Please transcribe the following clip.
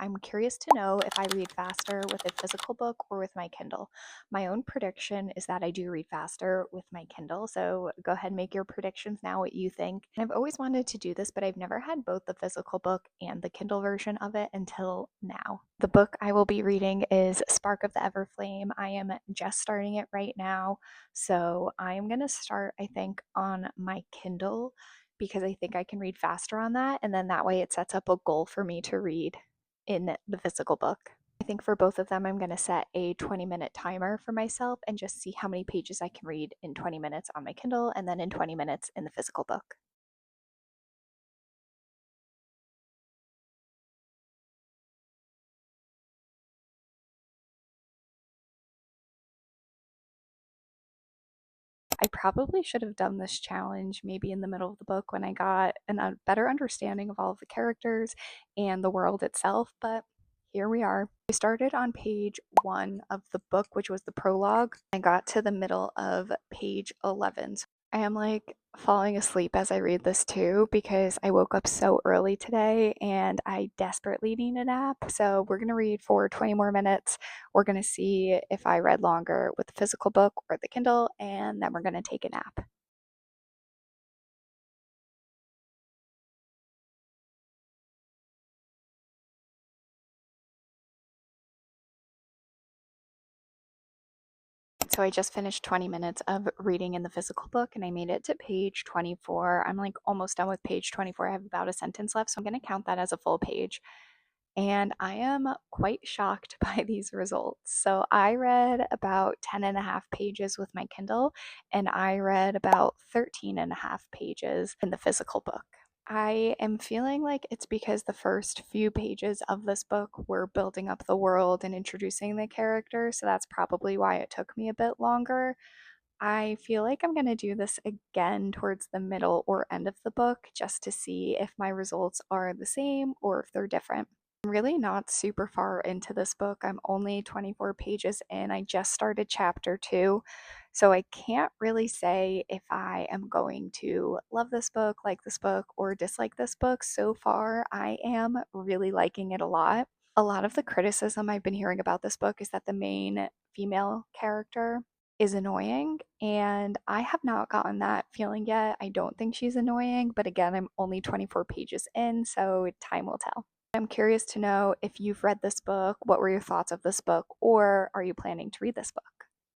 I'm curious to know if I read faster with a physical book or with my Kindle. My own prediction is that I do read faster with my Kindle, so go ahead and make your predictions now what you think. I've always wanted to do this, but I've never had both the physical book and the Kindle version of it until now. The book I will be reading is Spark of the Everflame. I am just starting it right now, so I'm going to start, I think, on my Kindle because I think I can read faster on that, and then that way it sets up a goal for me to read in the physical book. I think for both of them, I'm going to set a 20-minute timer for myself and just see how many pages I can read in 20 minutes on my Kindle and then in 20 minutes in the physical book. I probably should have done this challenge maybe in the middle of the book when I got a better understanding of all of the characters and the world itself, but here we are. I started on page 1 of the book, which was the prologue. I got to the middle of page 11. So I am like falling asleep as I read this too because I woke up so early today and I desperately need a nap. So we're going to read for 20 more minutes. We're going to see if I read longer with the physical book or the Kindle, and then we're going to take a nap. So I just finished 20 minutes of reading in the physical book and I made it to page 24. I'm like almost done with page 24. I have about a sentence left, so I'm going to count that as a full page. And I am quite shocked by these results. So I read about 10 and a half pages with my Kindle, and I read about 13 and a half pages in the physical book. I am feeling like it's because the first few pages of this book were building up the world and introducing the characters, so that's probably why it took me a bit longer. I feel like I'm going to do this again towards the middle or end of the book just to see if my results are the same or if they're different. I'm really not super far into this book. I'm only 24 pages in. I just started chapter 2. So I can't really say if I am going to love this book, like this book, or dislike this book. So far, I am really liking it a lot. A lot of the criticism I've been hearing about this book is that the main female character is annoying, and I have not gotten that feeling yet. I don't think she's annoying, but again, I'm only 24 pages in, so time will tell. I'm curious to know if you've read this book, what were your thoughts of this book, or are you planning to read this book?